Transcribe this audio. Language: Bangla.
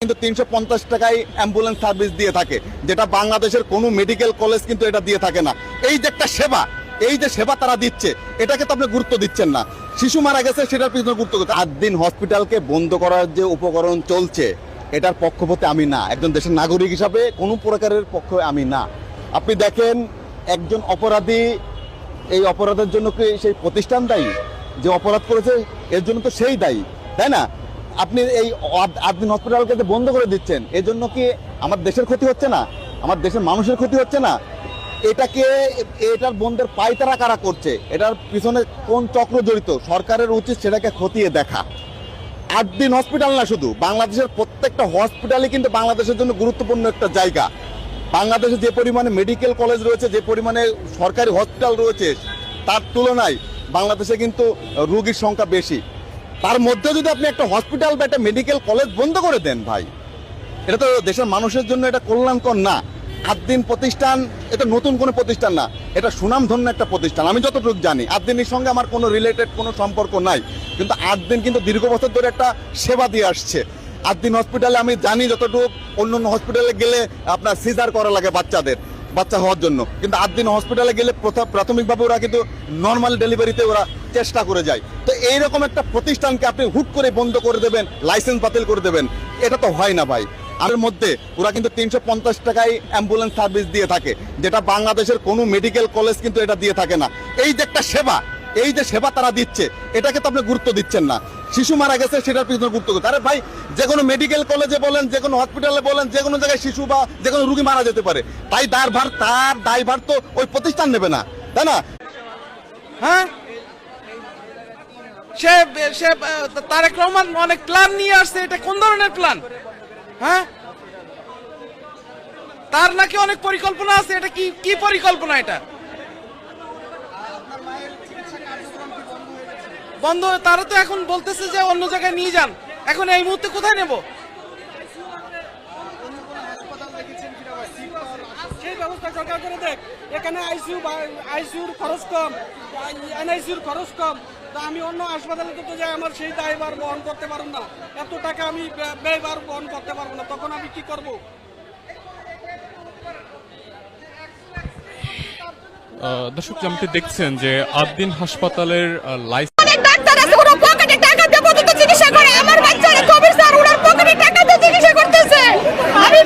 কিন্তু 350 টাকায় অ্যাম্বুলেন্স সার্ভিস দিয়ে থাকে, যেটা বাংলাদেশের কোনো মেডিকেল কলেজ কিন্তু এটা দিয়ে থাকে না। এই যে একটা সেবা, এই যে সেবা তারা দিচ্ছে, এটাকে তো আপনি গুরুত্ব দিচ্ছেন না। শিশু মারা গেছে সেটার পিছনে গুরুত্ব দিচ্ছে। 8 দিন হসপিটালকে বন্ধ করার যে উপকরণ চলছে, এটার পক্ষপাতে আমি না, একজন দেশের নাগরিক হিসাবে কোনো প্রকারের পক্ষে আমি না। আপনি দেখেন, একজন অপরাধী, এই অপরাধের জন্য কি সেই প্রতিষ্ঠান দায়ী? যে অপরাধ করেছে এর জন্য তো সেই দায়ী, তাই না? আপনি এই 8 দিন হসপিটালকে বন্ধ করে দিচ্ছেন, এর জন্য কি আমার দেশের ক্ষতি হচ্ছে না? আমার দেশের মানুষের ক্ষতি হচ্ছে না? এটার বন্ধের পায়তারা কারা করছে? এটার পিছনে কোন চক্র জড়িত? সরকারের উচিত সেটাকে খতিয়ে দেখা। 8 দিন হসপিটাল না, শুধু বাংলাদেশের প্রত্যেকটা হসপিটালই কিন্তু বাংলাদেশের জন্য গুরুত্বপূর্ণ একটা জায়গা। বাংলাদেশে যে পরিমাণে মেডিকেল কলেজ রয়েছে, যে পরিমাণে সরকারি হসপিটাল রয়েছে, তার তুলনায় বাংলাদেশে কিন্তু রোগীর সংখ্যা বেশি। তার মধ্যে যদি আপনি একটা হসপিটাল বা একটা মেডিকেল কলেজ বন্ধ করে দেন, ভাই, এটা তো দেশের মানুষের জন্য এটা কল্যাণকর না। 8 দিন প্রতিষ্ঠান এটা নতুন কোনো প্রতিষ্ঠান না, এটা সুনামধন্য একটা প্রতিষ্ঠান। আমি যতটুকু জানি, 8 দিনের সঙ্গে আমার কোনো রিলেটেড কোনো সম্পর্ক নাই, কিন্তু 8 দিন কিন্তু দীর্ঘ বছর ধরে একটা সেবা দিয়ে আসছে। 8 দিন হসপিটালে আমি জানি যতটুকু, অন্য অন্য হসপিটালে গেলে আপনার সিজার করা লাগে বাচ্চা হওয়ার জন্য, কিন্তু 8 দিন হসপিটালে গেলে প্রাথমিকভাবে ওরা কিন্তু নর্মাল ডেলিভারিতে ওরা চেষ্টা করে যায়। তো এইরকম একটা প্রতিষ্ঠানকে আপনি হুট করে বন্ধ করে দেবেন, লাইসেন্স বাতিল করে দেবেন, এটা তো হয় না, ভাই। আর মধ্যে ওরা কিন্তু 350 টাকায় অ্যাম্বুলেন্স সার্ভিস দিয়ে থাকে, যেটা বাংলাদেশের কোনো মেডিকেল কলেজ কিন্তু এটা দিয়ে থাকে না। এই যে একটা সেবা, এই যে সেবা তারা দিচ্ছে, এটাকে তো আপনি গুরুত্ব দিচ্ছেন না। শিশু মারা গেছে সেটার পিছনে গুরুত্ব দিচ্ছে। আরে ভাই, যে কোনো মেডিকেল কলেজে বলেন, যে কোনো হসপিটালে বলেন, যে কোনো জায়গায় শিশু বা যে কোনো রোগী মারা যেতে পারে, তার দায়ভার তো ওই প্রতিষ্ঠান নেবে না, তাই না? হ্যাঁ, সে তারেক রহমান অনেক প্ল্যান নিয়ে আসছে। এটা কোন ধরনের প্ল্যান? হ্যাঁ, তার নাকি অনেক পরিকল্পনা আছে। এটা কি পরিকল্পনা? এটা বন্ধ। তারা তো এখন বলতেছে যে অন্য জায়গায় নিয়ে যান। এখন এই মুহূর্তে কোথায় নেব? সেই ব্যবস্থা সরকার করে দেখ। এখানে আইসিউর খরচ কম, এনআইসিউর খরচ কম। তা আমি অন্য হাসপাতালে তো যাই, আমার সেই দায়ভার বহন করতে পারবো না, এত টাকা আমি ব্যয়ভার বহন করতে পারবো না, তখন আমি কি করব? দর্শক, যেমনটি দেখছেন যে 8 দিন হাসপাতালের লাইসেন্স আমি